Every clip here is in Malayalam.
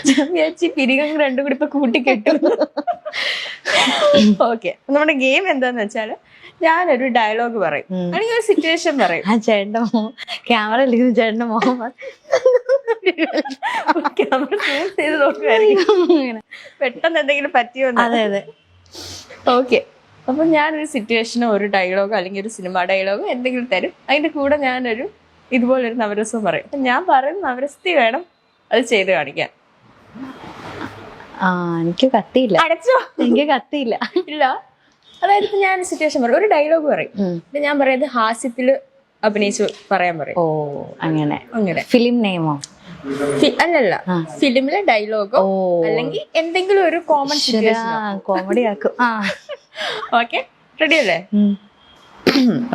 ഞാൻ വിചാരിച്ചു പിരികം രണ്ടും കൂടി ഇപ്പൊ കൂട്ടിക്കെട്ടു. ഓക്കെ, നമ്മുടെ ഗെയിം എന്താന്ന് വെച്ചാല് ഞാനൊരു ഡയലോഗ് പറയും, അല്ലെങ്കിൽ ഒരു സിറ്റുവേഷൻ പറയും. ആ ചേട്ടന്റെ ക്യാമറ ഇരിക്കുന്ന ചേട്ടന്റെ മുഖം ക്യാമറ സൂം ചെയ്ത് നോക്കുമായിരിക്കും പെട്ടെന്ന് എന്തെങ്കിലും പറ്റിയോ. അതെ അതെ. ഓക്കെ, അപ്പൊ ഞാനൊരു സിറ്റുവേഷനോ ഒരു ഡയലോഗോ അല്ലെങ്കിൽ ഒരു സിനിമ ഡയലോഗോ എന്തെങ്കിലും തരും. അതിന്റെ കൂടെ ഞാനൊരു ഇതുപോലൊരു നവരസം പറയും. അപ്പൊ ഞാൻ പറയുന്ന നവരസത്തിൽ വേണം അത് ചെയ്ത് കാണിക്കാൻ. എനിക്ക് കത്തിയില്ല. അടച്ചോ? എനിക്ക് കത്തിയില്ല. ഇല്ല, അതായത് ഇപ്പൊ ഞാൻ സിറ്റുവേഷൻ പറയും, ഒരു ഡയലോഗ് പറയും. ഞാൻ പറയുന്നത് ഹാസ്യത്തില് അഭിനയിച്ച് പറയാൻ പറയും. ഓ അങ്ങനെ. അങ്ങനെ ഫിലിം നെയിമോ? അല്ലല്ല, ഫിലിമിലെ ഡയലോഗോ അല്ലെങ്കിൽ എന്തെങ്കിലും ഒരു കോമൺ സിറ്റുവേഷൻ. കോമഡി ആക്കും. ഓക്കെ, റെഡി അല്ലേ?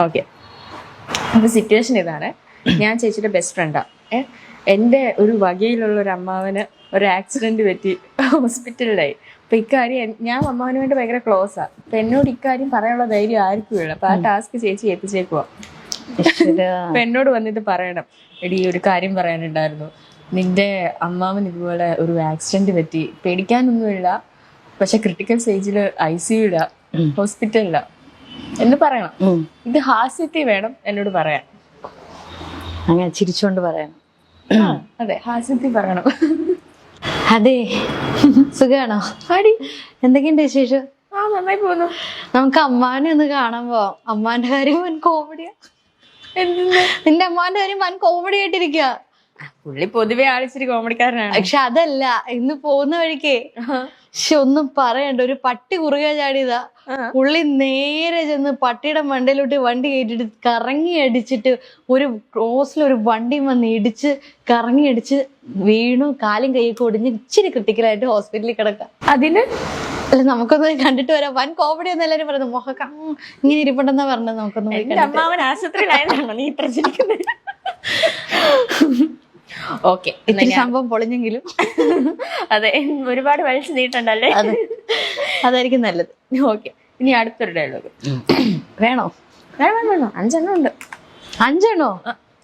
ഓക്കെ, അപ്പൊ സിറ്റുവേഷൻ ഇതാണ്. ഞാൻ ചേച്ചിയുടെ ബെസ്റ്റ് ഫ്രണ്ടാ. എൻ്റെ ഒരു വകയിലുള്ള ഒരു അമ്മാവന് ഒരു ആക്സിഡന്റ് പറ്റി ഹോസ്പിറ്റലിലായി. അപ്പൊ ഇക്കാര്യം ഞാൻ അമ്മാവന് വേണ്ടി ഭയങ്കര ക്ലോസാ. അപ്പൊ എന്നോട് ഇക്കാര്യം പറയാനുള്ള ധൈര്യം ആർക്കും ഇല്ല. അപ്പൊ ആ ടാസ്ക് ചേച്ചി എത്തിച്ചേക്കുവാ. അപ്പൊ എന്നോട് വന്നിട്ട് പറയണം, എടി ഒരു കാര്യം പറയാനുണ്ടായിരുന്നു, നിന്റെ അമ്മാവൻ ഇതുപോലെ ഒരു ആക്സിഡന്റ് പറ്റി, പേടിക്കാനൊന്നുമില്ല, പക്ഷെ ക്രിട്ടിക്കൽ സ്റ്റേജില് ICU ഹോസ്പിറ്റലിലാ എന്ന് പറയണം. ഇത് ഹാസ്യത്തിൽ വേണം എന്നോട് പറയാൻ. അങ്ങനെ ചിരിച്ചോണ്ട് പറയണം. അതെ, ഹാസ്യത്തിൽ പറയണം. അതെ, സുഖാണോ? ആടി, എന്തൊക്കെയുണ്ട് വിശേഷം? നന്നായി പോകുന്നു. നമുക്ക് അമ്മാനെ ഒന്ന് കാണാൻ പോവാം. അമ്മാന്റെ കാര്യം വൻ കോമഡിയാ. നിന്റെ അമ്മാന്റെ കാര്യം വൻ കോമഡി ആയിട്ടിരിക്കുക. പുള്ളി പൊതുവെ ആളിച്ചിരി കോമഡിക്കാരനാണ്. പക്ഷെ അതല്ല, ഇന്ന് പോകുന്ന വഴിക്കേ ഒന്നും പറയണ്ട, ഒരു പട്ടി കുറുകെ ചാടിയതാ. പുള്ളി നേരെ ചെന്ന് പട്ടിയുടെ മണ്ടയിലോട്ട് വണ്ടി കയറ്റിട്ട് കറങ്ങി അടിച്ചിട്ട് ഒരു ക്രോസിൽ ഒരു വണ്ടി വന്ന് ഇടിച്ച് കറങ്ങി അടിച്ച് വീണു. കാലും കൈയൊക്കെ ഒടിഞ്ഞ് ഇച്ചിരി ക്രിട്ടിക്കലായിട്ട് ഹോസ്പിറ്റലിൽ കിടക്കാം. അതിന് അല്ല, നമുക്കൊന്ന് കണ്ടിട്ട് വരാം. വൻ കോമഡി എന്ന് എല്ലാരും പറയുന്നത്. മുഖക്ക ഇങ്ങനെ ഇരിപ്പുണ്ടെന്നാ പറഞ്ഞത്. നമുക്കൊന്ന് പോയി അമ്മാവൻ ആശുപത്രിയിലായതാണോ നീ പ്രചരിക്കുന്നത്? ഓക്കെ, സംഭവം പൊളിഞ്ഞെങ്കിലും അതെ, ഒരുപാട് വലിച്ചു നീട്ടണ്ടല്ലേ? അതായിരിക്കും നല്ലത്. ഓക്കെ, ഇനി അടുത്തൊരു ഡയലോഗ് വേണോ? വേണം വേണം, 5 ഉണ്ട്. 5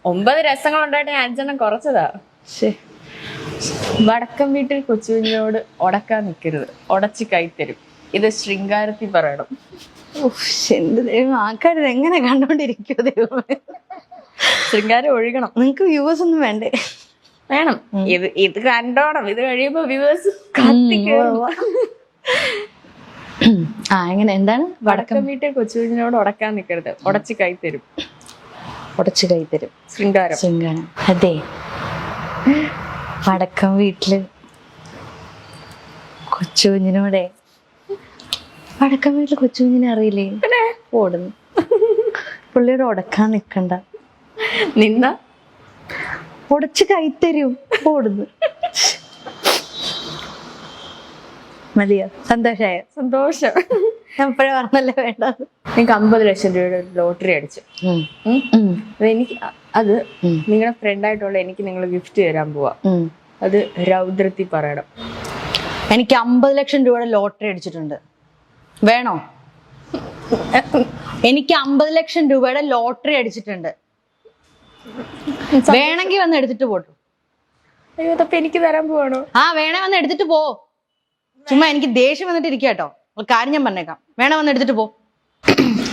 9 രസങ്ങളുണ്ടായിട്ട് ഞാൻ 5 കുറച്ചതാ. വടക്കം വീട്ടിൽ കൊച്ചുകുഞ്ഞിനോട് ഉടക്കാൻ നിൽക്കരുത്, ഉടച്ച് കൈത്തരും. ഇത് ശൃംഗാരത്തിൽ പറയണം. എന്റെ ദൈവം, ആൾക്കാർ എങ്ങനെ കണ്ടോണ്ടിരിക്കോ ദൈവമേ. ശൃംഗാരം ഒഴുകണം. നിങ്ങക്ക് വ്യൂവേഴ്സ് ഒന്നും വേണ്ടേ? വേണം. ഇത് കണ്ടോണം. ഇത് കഴിയുമ്പോ വ്യൂവേഴ്സ് എങ്ങനെ? എന്താണ്? വടക്കം വീട്ടിൽ കൊച്ചുകുഞ്ഞിനോട് ഉടക്കാൻ നിൽക്കരുത്, ഉടച്ച് കൈത്തരും. ഉടച്ച് കൈത്തരും, ശൃംഗാരം. ശൃംഗാരം. അതെ, വടക്കം വീട്ടില് കൊച്ചുകുഞ്ഞിനോടെ. വടക്കം വീട്ടില് കൊച്ചുകുഞ്ഞിനെ അറിയില്ലേ? ഓടുന്നു. പുള്ളിയോട് ഉടക്കാൻ നിക്കണ്ട, നിന്ന ഉടച്ച് കൈത്തരും. ഓടുന്നു. മതിയോ? സന്തോഷായോ? സന്തോഷം. ഞാൻ ഇപ്പഴേ പറഞ്ഞല്ലേ വേണ്ട. നിങ്ങൾക്ക് 50 ലക്ഷം രൂപയുടെ ലോട്ടറി അടിച്ചു. അത് നിങ്ങളുടെ ഫ്രണ്ടായിട്ടുള്ള എനിക്ക് നിങ്ങൾ ഗിഫ്റ്റ് തരാൻ പോവാ. അത് രൗദ്രത്തിൽ പറയണം. എനിക്ക് 50 ലക്ഷം രൂപയുടെ ലോട്ടറി അടിച്ചിട്ടുണ്ട്. വേണോ? എനിക്ക് 50 ലക്ഷം രൂപയുടെ ലോട്ടറി അടിച്ചിട്ടുണ്ട്. വേണമെങ്കിൽ വന്ന് എടുത്തിട്ട് പോട്ടു. അയ്യോ, അപ്പൊ എനിക്ക് തരാൻ പോവാണോ? വേണേ വന്ന് എടുത്തിട്ട് പോ. ചുമ്മാ എനിക്ക് ദേഷ്യം വന്നിട്ട് ഇരിക്കാട്ടോ. ഒരു കാര്യം ഞാൻ പറഞ്ഞേക്കാം, വേണേ വന്ന് എടുത്തിട്ട് പോ.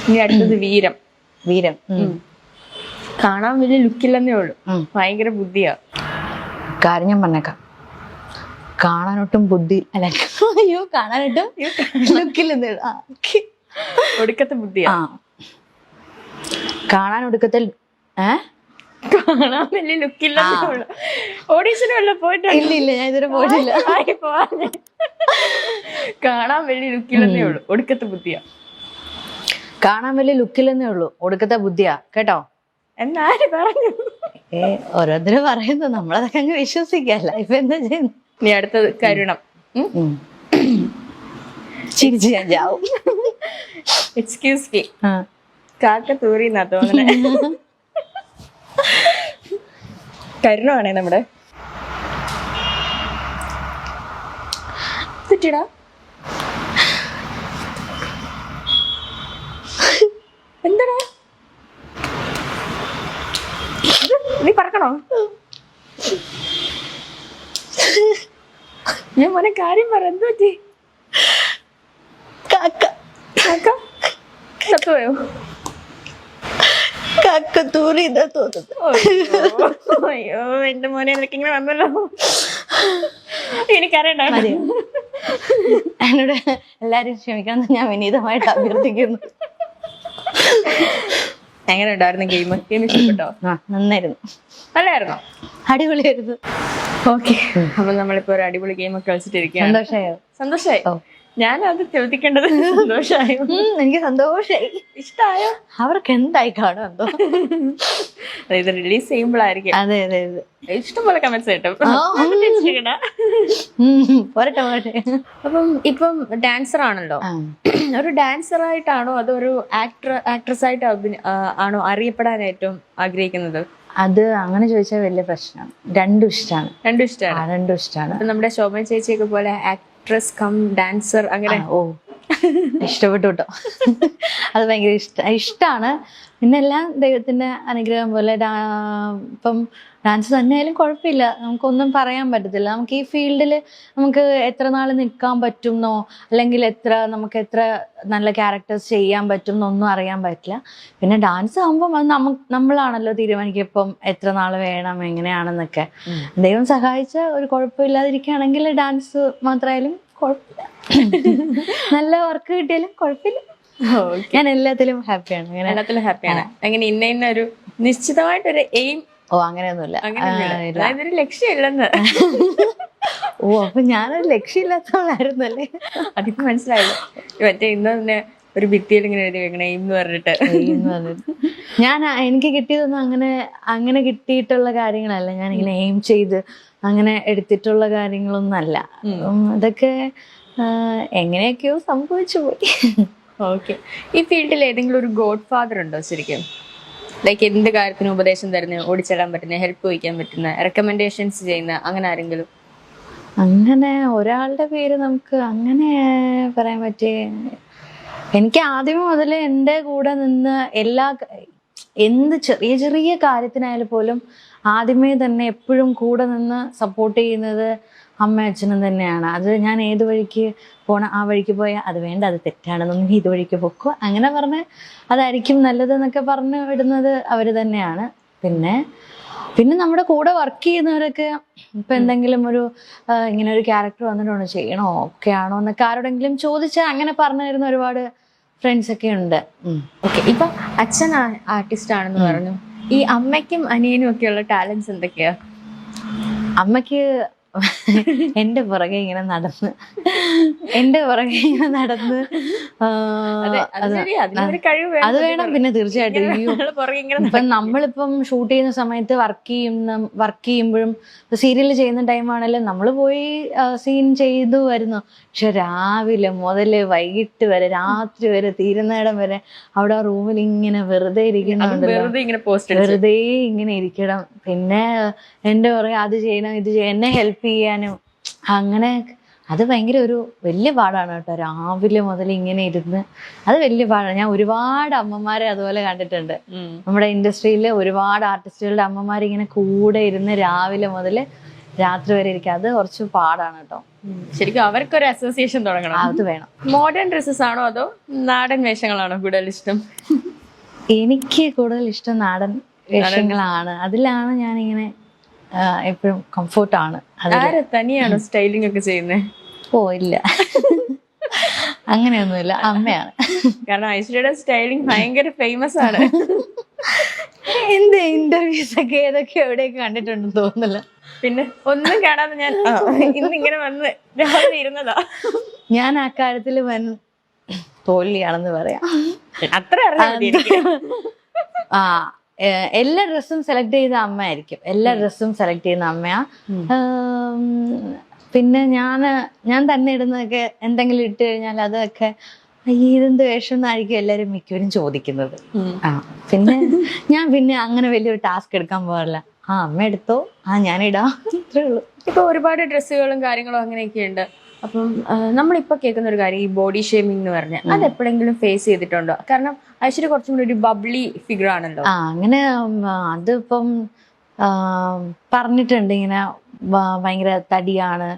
ഇനി അടുത്തത് വീരം. വീരം കാണാൻ വലിയ ലുക്കില്ലെന്നേ ഉള്ളു, ഭയങ്കര ബുദ്ധിയാ. കാര്യം ഞാൻ പറഞ്ഞേക്കാം, കാണാനൊട്ടും ബുദ്ധി അല്ല, അയ്യോ കാണാനൊട്ടും ലുക്കില്ലെന്നേ ഉള്ളു. ഒടുക്കത്തെ ബുദ്ധിയാ. കാണാൻ ഒടുക്കത്തെ കാണാൻ വലിയ ലുക്കില്ലെന്നേ ഉള്ളു. ഓഡീഷന് വല്ല പോയിട്ടോ? ഇല്ല, ഞാൻ ഇതുവരെ പോയിട്ടില്ല. കാണാൻ വലിയ ലുക്കില്ലെന്നേ ഉള്ളു, ഒടുക്കത്തെ ബുദ്ധിയാ. കാണാൻ വലിയ ലുക്കില്ലെന്നേ ഉള്ളു, ഒടുക്കത്തെ ബുദ്ധിയാ. കേട്ടോ? എന്നാര് പറഞ്ഞു? ഓരോരുത്തരും പറയുന്നു, നമ്മളതൊക്കെ അങ്ങ് വിശ്വസിക്കല്ല. ഇപ്പൊ എന്താ ചെയ്യുന്നു? നീ അടുത്തത് കരുണം. ചിരിച്ച് ഞാൻ ചാവും. എക്സ്ക്യൂസ് മീ, കാക്ക തൂറിന്നാ തോന്നണേ. കരുണമാണേ നമ്മുടെ. തെറ്റിടാ. എന്താടാ നീ പറക്കണോ? ഞാൻ മോനെ കാര്യം പറ, എന്ത് പറ്റി? കാക്ക ചത്തുപോയോ? കാക്ക തൂറിയതാ തോന്നുന്നു. അയ്യോ എന്റെ മോനെ, നിനക്ക് ഇങ്ങനെ വന്നല്ലോ. എനിക്കറിയണ്ട. എന്നോട് എല്ലാരും ക്ഷമിക്കണം, ഞാൻ വിനീതമായിട്ട് അഭ്യർത്ഥിക്കുന്നു. എങ്ങനെ ഉണ്ടായിരുന്നു ഗെയിം? ഇഷ്ടപ്പെട്ടോ? നന്നായിരുന്നു. നല്ലായിരുന്നോ? അടിപൊളിയായിരുന്നു. ഓക്കെ, അപ്പൊ നമ്മളിപ്പോ ഒരു അടിപൊളി ഗെയിം ഒക്കെ കളിച്ചിട്ടിരിക്കുകയാണ്. സന്തോഷായോ? സന്തോഷായി. ഞാൻ അത് ചോദിക്കേണ്ടത് സന്തോഷായോ? എനിക്ക് സന്തോഷായി. ഇഷ്ടായോ? അവർക്ക് എന്തായി കാണും എന്തോ. ഇത് റിലീസ് ചെയ്യുമ്പോഴായിരിക്കും. അതെ അതെ അതെ, ഇഷ്ടംപോലെ കമന്റ്സ് കിട്ടും. പോരട്ടെ. അപ്പം ഇപ്പം ഡാൻസർ ആണല്ലോ. ഒരു ഡാൻസർ ആയിട്ടാണോ അതോ ഒരു ആക്ട്രസ് ആയിട്ട് ആണോ അറിയപ്പെടാൻ ഏറ്റവും ആഗ്രഹിക്കുന്നത്? അത് അങ്ങനെ ചോദിച്ചാൽ വലിയ പ്രശ്നമാണ്. രണ്ടും ഇഷ്ടമാണ്. രണ്ടും ഇഷ്ടമാണ്. നമ്മുടെ ശോഭന ചേച്ചിയൊക്കെ പോലെ ആക്ട്രസ് കം ഡാൻസർ അങ്ങനെ. ഓ, ഇഷ്ടപ്പെട്ടു കേട്ടോ. അത് ഭയങ്കര ഇഷ്ടമാണ്. പിന്നെ എല്ലാം ദൈവത്തിന്റെ അനുഗ്രഹം പോലെ. ഇപ്പം ഡാൻസ് തന്നെയായാലും കുഴപ്പമില്ല, നമുക്കൊന്നും പറയാൻ പറ്റത്തില്ല. നമുക്ക് ഈ ഫീൽഡിൽ നമുക്ക് എത്ര നാൾ നിൽക്കാൻ പറ്റുമെന്നോ അല്ലെങ്കിൽ നമുക്ക് എത്ര നല്ല ക്യാരക്ടേഴ്സ് ചെയ്യാൻ പറ്റും എന്നൊന്നും അറിയാൻ പറ്റില്ല. പിന്നെ ഡാൻസ് ആകുമ്പം അത് നമ്മളാണല്ലോ തീരുമാനിക്കുക ഇപ്പം എത്ര നാൾ വേണം എങ്ങനെയാണെന്നൊക്കെ. ദൈവം സഹായിച്ച ഒരു കുഴപ്പമില്ലാതിരിക്കുകയാണെങ്കിൽ ഡാൻസ് മാത്രമായാലും കുഴപ്പമില്ല. നല്ല വർക്ക് കിട്ടിയാലും കുഴപ്പമില്ല. ഞാൻ എല്ലാത്തിലും ഹാപ്പിയാണ്. എല്ലാത്തിലും ഹാപ്പിയാണ്. അങ്ങനെ ഇന്ന ഒരു നിശ്ചിതമായിട്ടൊരു എയിം? ഓ, അങ്ങനെയൊന്നുമില്ല. ലക്ഷ്യമില്ലെന്ന്. ഓ, അപ്പൊ ഞാനൊരു ലക്ഷ്യമില്ലാത്തവളായിരുന്നു അല്ലേ? അതിപ്പോ മനസ്സിലായല്ലോ. മറ്റേ ഇന്ന് തന്നെ ഒരു ഭിത്തിയിൽ ഇങ്ങനെ എഴുതി വെക്കണേ എയിം എന്ന് പറഞ്ഞിട്ട്. എനിക്ക് കിട്ടിയതൊന്നും അങ്ങനെ കിട്ടിയിട്ടുള്ള കാര്യങ്ങളല്ല. ഞാനിങ്ങനെ എയിം ചെയ്ത് അങ്ങനെ എടുത്തിട്ടുള്ള കാര്യങ്ങളൊന്നും അല്ല. അതൊക്കെ എങ്ങനെയൊക്കെയോ സംഭവിച്ചു പോയി. ഓക്കെ, ഈ ഫീൽഡിൽ ഏതെങ്കിലും ഒരു ഗോഡ് ഫാദർ ഉണ്ടോ ശരിക്കും? ലൈക്ക് എന്ത് കാര്യത്തിനും ഉപദേശം തരുന്ന, ഓടിച്ചെല്ലാൻ പറ്റുന്ന, ഹെൽപ്പ് വഹിക്കാൻ പറ്റുന്ന, റെക്കമെൻഡേഷൻസ് ചെയ്യുന്ന അങ്ങനെ ആരെങ്കിലും? അങ്ങനെ ഒരാളുടെ പേര് നമുക്ക് അങ്ങനെ പറയാൻ പറ്റിയ, എനിക്ക് ആദ്യമേ മുതലേ എൻ്റെ കൂടെ നിന്ന് എന്ത് ചെറിയ ചെറിയ കാര്യത്തിനായാലും പോലും ആദ്യമേ തന്നെ എപ്പോഴും കൂടെ നിന്ന് സപ്പോർട്ട് ചെയ്യുന്നത് അമ്മ അച്ഛനും തന്നെയാണ്. അത് ഞാൻ ഏത് വഴിക്ക് പോണ ആ വഴിക്ക് പോയാൽ അത് വേണ്ട, അത് തെറ്റാണെന്നൊന്നും ഇത് വഴിക്ക് പൊക്കോ അങ്ങനെ പറഞ്ഞ് അതായിരിക്കും നല്ലതെന്നൊക്കെ പറഞ്ഞു വിടുന്നത് അവർ തന്നെയാണ്. പിന്നെ നമ്മുടെ കൂടെ വർക്ക് ചെയ്യുന്നവരൊക്കെ ഇപ്പം എന്തെങ്കിലും ഇങ്ങനെ ഒരു ക്യാരക്ടർ വന്നിട്ടുണ്ടോ, ചെയ്യണോ, ഒക്കെ ആണോ എന്നൊക്കെ ആരോടെങ്കിലും ചോദിച്ചാൽ അങ്ങനെ പറഞ്ഞു തരുന്ന ഒരുപാട് ഫ്രണ്ട്സ് ഒക്കെ ഉണ്ട്. ഓക്കെ, ഇപ്പം അച്ഛൻ ആർട്ടിസ്റ്റ് ആണെന്ന് പറഞ്ഞു. ഈ അമ്മയ്ക്കും അനിയനും ഒക്കെയുള്ള ടാലൻസ് എന്തൊക്കെയാ? അമ്മയ്ക്ക് എന്റെ പുറകെ ഇങ്ങനെ നടന്ന് അത് വേണം. പിന്നെ തീർച്ചയായിട്ടും ഇപ്പം നമ്മളിപ്പം ഷൂട്ട് ചെയ്യുന്ന സമയത്ത് വർക്ക് ചെയ്യുമ്പോഴും സീരിയൽ ചെയ്യുന്ന ടൈമാണെങ്കിലും നമ്മൾ പോയി സീൻ ചെയ്തു വരുന്നു. പക്ഷെ രാവിലെ മുതല് വൈകിട്ട് വരെ രാത്രി വരെ തീരുന്നിടം വരെ അവിടെ ആ റൂമിൽ ഇങ്ങനെ വെറുതെ വെറുതെ ഇങ്ങനെ ഇരിക്കണം. പിന്നെ എന്റെ പുറകെ അത് ചെയ്യണം ഇത് ചെയ്യണം, എന്നെ ഹെൽപ്പ് ചെയ്യാനും അങ്ങനെ. അത് ഭയങ്കര ഒരു വലിയ പാടാണ് കേട്ടോ, രാവിലെ മുതൽ ഇങ്ങനെ ഇരുന്ന്. അത് വലിയ പാടാണ്. ഞാൻ ഒരുപാട് അമ്മമാരെ അതുപോലെ കണ്ടിട്ടുണ്ട്. നമ്മുടെ ഇൻഡസ്ട്രിയിലെ ഒരുപാട് ആർട്ടിസ്റ്റുകളുടെ അമ്മമാർ ഇങ്ങനെ കൂടെ ഇരുന്ന് രാവിലെ മുതൽ രാത്രി വരെ ഇരിക്കുക. അത് കുറച്ച് പാടാണ് കേട്ടോ. ശരിക്കും അവർക്കൊരു അസോസിയേഷൻ തുടങ്ങണം. അത് വേണം. മോഡേൺ ഡ്രസ്സസ് ആണോ അതോ നാടൻ വേഷങ്ങളാണോ കൂടുതൽ ഇഷ്ടം? എനിക്ക് കൂടുതൽ ഇഷ്ടം നാടൻ വേഷങ്ങളാണ്. അതിലാണ് ഞാനിങ്ങനെ എപ്പോഴും കംഫോർട്ടാണ്. തനിയാണോ സ്റ്റൈലിംഗ് ഒക്കെ ചെയ്യുന്നത്? ഓ ഇല്ല, അങ്ങനെയൊന്നുമില്ല, അമ്മയാണ്. കാരണം ഐശ്വര്യയുടെ സ്റ്റൈലിംഗ് ഭയങ്കര ഫേമസ് ആണ്. എന്ത് ഇന്റർവ്യൂസ് ഒക്കെ ഏതൊക്കെ എവിടെയൊക്കെ കണ്ടിട്ടുണ്ടെന്ന് തോന്നുന്നില്ല. പിന്നെ ഒന്നും കാണാതെ ഞാൻ ഇന്നിങ്ങനെ വന്ന് രാവിലെ ഇരുന്നതാ. ഞാൻ ആ കാര്യത്തിൽ വൻ തോൽവിയാണെന്ന് പറയാം. അത്ര എല്ലാ ഡ്രസ്സും സെലക്ട് ചെയ്ത അമ്മയായിരിക്കും. എല്ലാ ഡ്രസ്സും സെലക്ട് ചെയ്യുന്ന അമ്മയാ. പിന്നെ ഞാൻ തന്നെ ഇടുന്നതൊക്കെ എന്തെങ്കിലും ഇട്ട് കഴിഞ്ഞാൽ അതൊക്കെ ഇതെന്ത് വേഷം എന്നായിരിക്കും എല്ലാവരും മിക്കവരും ചോദിക്കുന്നത്. പിന്നെ അങ്ങനെ വലിയൊരു ടാസ്ക് എടുക്കാൻ പോകാറില്ല. അമ്മ എടുത്തോ, ഞാനിടാം, ഇത്രേ ഉള്ളൂ. ഇപ്പൊ ഒരുപാട് ഡ്രസ്സുകളും കാര്യങ്ങളും അങ്ങനെയൊക്കെ ഉണ്ട്. അപ്പം നമ്മളിപ്പോൾ കേൾക്കുന്ന ഒരു കാര്യം, ഈ ബോഡി ഷേമിംഗ് എന്ന് പറഞ്ഞാൽ അത് എപ്പോഴെങ്കിലും ഫേസ് ചെയ്തിട്ടുണ്ടോ? കാരണം ഐശ്വര്യ കുറച്ചും കൂടി ഒരു ബബ്ലി ഫിഗർ ആണല്ലോ. അങ്ങനെ അതിപ്പം പറഞ്ഞിട്ടുണ്ട് ഇങ്ങനെ ഭയങ്കര തടിയാണ്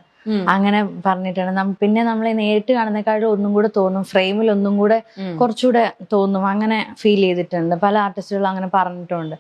അങ്ങനെ പറഞ്ഞിട്ടുണ്ട്. പിന്നെ നമ്മളെ നേരിട്ട് കാണുന്നേക്കാളും ഒന്നും കൂടെ തോന്നും, ഫ്രെയിമിൽ ഒന്നും കൂടെ കുറച്ചുകൂടെ തോന്നും, അങ്ങനെ ഫീൽ ചെയ്തിട്ടുണ്ട്. പല ആർട്ടിസ്റ്റുകളും അങ്ങനെ പറഞ്ഞിട്ടുണ്ട്.